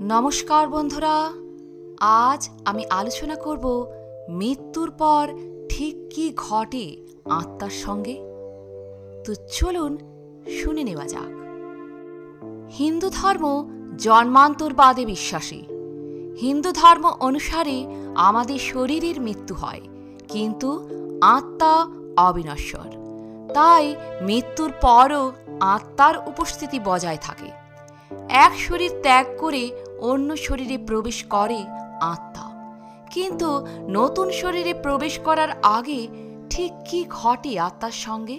নমস্কার বন্ধুরা, আজ আমি আলোচনা করব মৃত্যুর পর ঠিক কী ঘটে আত্মার সঙ্গে। তো চলুন শুনে নেওয়া যাক। হিন্দু ধর্ম জন্মান্তরবাদে বিশ্বাসী। হিন্দু ধর্ম অনুসারে আমাদের শরীরের মৃত্যু হয়, কিন্তু আত্মা অবিনশ্বর। তাই মৃত্যুর পরও আত্মার উপস্থিতি বজায় থাকে। এক শরীর ত্যাগ করে অন্য শরীরে প্রবেশ করে আত্মা, কিন্তু নতুন শরীরে প্রবেশ করার আগে ঠিক কি ঘটে আত্মার সঙ্গে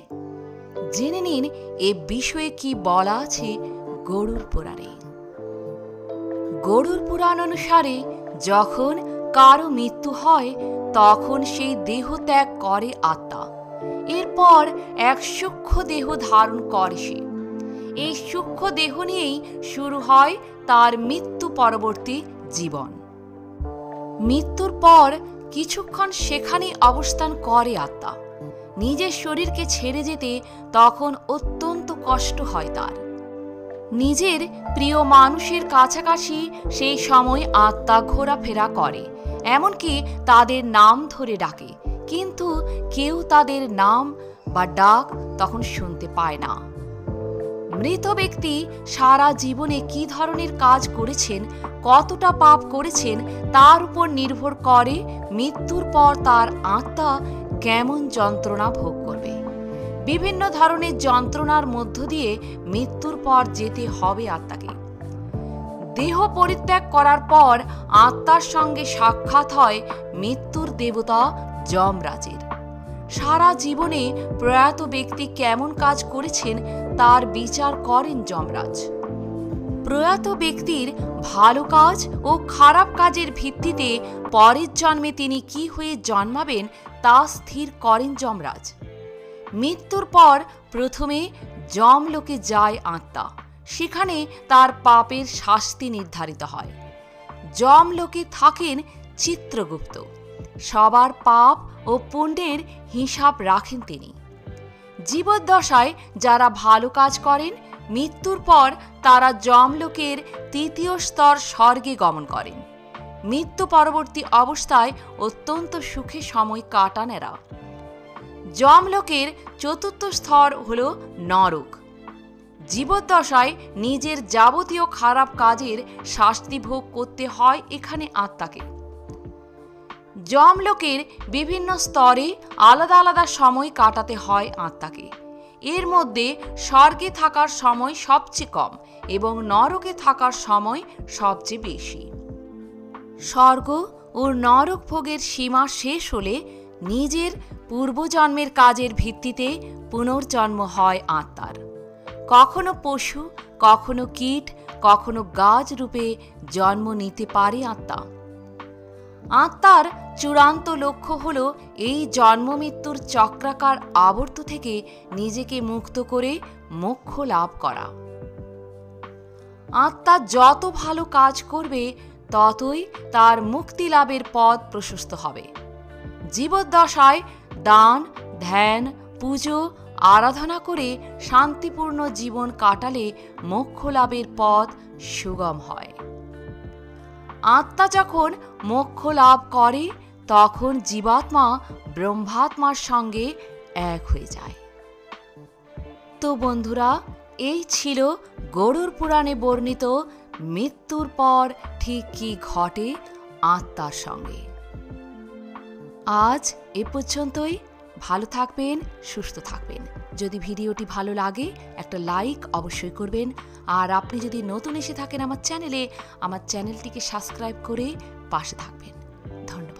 জেনে নিন এ বিষয়ে কি বলা আছে গরুড় পুরাণে। গরুড় পুরাণ অনুসারে যখন কারো মৃত্যু হয় তখন সেই দেহ ত্যাগ করে আত্মা। এরপর এক সূক্ষ্ম দেহ ধারণ করে সে। এই সূক্ষ্ম দেহ নিয়েই শুরু হয় তার মৃত্যু পরবর্তী জীবন। মৃত্যুর পর কিছুক্ষণ সেখানেই অবস্থান করে আত্মা। নিজের শরীরকে ছেড়ে যেতে তখন অত্যন্ত কষ্ট হয় তার। নিজের প্রিয় মানুষের কাছাকাছি সেই সময় আত্মা ঘোরাফেরা করে, এমনকি তাদের নাম ধরে ডাকে, কিন্তু কেউ তাদের নাম বা ডাক তখন শুনতে পায় না। মৃত ব্যক্তি সারা জীবনে কী ধরনের কাজ করেছেন, কতটা পাপ করেছেন, তার উপর নির্ভর করে মৃত্যুর পর তার আত্মা কেমন যন্ত্রণা ভোগ করবে। বিভিন্ন ধরনের যন্ত্রণার মধ্য দিয়ে মৃত্যুর পর যেতে হবে আত্মাকে। দেহ পরিত্যাগ করার পর আত্মার সঙ্গে সাক্ষাৎ হয় মৃত্যুর দেবতা যমরাজের। সারা জীবনে প্রয়াত ব্যক্তি কেমন কাজ করেছেন তার বিচার করেন যমরাজ। প্রয়াত ব্যক্তির ভালো কাজ ও খারাপ কাজের ভিত্তিতে পরের জন্মে তিনি কি হয়ে জন্মাবেন তা স্থির করেন যমরাজ। মৃত্যুর পর প্রথমে যমলোকে যায় আত্মা। সেখানে তার পাপের শাস্তি নির্ধারিত হয়। যমলোকে থাকেন চিত্রগুপ্ত। সবার পাপ ও পুণ্যের হিসাব রাখেন তিনি। জীবদ্দশায় যারা ভালো কাজ করেন, মৃত্যুর পর তারা যমলোকের তৃতীয় স্তর স্বর্গে গমন করেন। মৃত্যু পরবর্তী অবস্থায় অত্যন্ত সুখে সময় কাটান এরা। যমলোকের চতুর্থ স্তর হল নরক। জীবদ্দশায় নিজের যাবতীয় খারাপ কাজের শাস্তি ভোগ করতে হয় এখানে আত্মাকে। যমলোকের বিভিন্ন স্তরে আলাদা আলাদা সময় কাটাতে হয় আত্মাকে। এর মধ্যে স্বর্গে থাকার সময় সবচেয়ে কম এবং নরকে থাকার সময় সবচেয়ে বেশি। স্বর্গ ও নরক ভোগের সীমা শেষ হলে নিজের পূর্বজন্মের কাজের ভিত্তিতে পুনর্জন্ম হয় আত্মার। কখনো পশু, কখনো কীট, কখনো গাছ রূপে জন্ম নিতে পারে আত্মা। আত্মার চূড়ান্ত লক্ষ্য হল এই জন্ম মৃত্যুর চক্রাকার আবর্ত থেকে নিজেকে মুক্ত করে মোক্ষ লাভ করা। আত্মা যত ভালো কাজ করবে ততই তার মুক্তি লাভের পথ প্রশস্ত হবে। জীবদ্দশায় দান, ধ্যান, পুজো, আরাধনা করে শান্তিপূর্ণ জীবন কাটালে মোক্ষ লাভের পথ সুগম হয়। আত্মা যখন মোক্ষ লাভ করে তখন জীবাত্মা ব্রহ্মাত্মার সঙ্গে এক হয়ে যায়। তো বন্ধুরা, এই ছিল গরুড় পুরাণে বর্ণিত মৃত্যুর পর ঠিক কী ঘটে আত্মার সঙ্গে। আজ এ পর্যন্তই। ভালো থাকবেন, সুস্থ থাকবেন। যদি ভিডিওটি ভালো লাগে একটা লাইক অবশ্যই করবেন। আর আপনি যদি নতুন এসে থাকেন আমার চ্যানেলটিকে সাবস্ক্রাইব করে পাশে থাকবেন। ধন্যবাদ।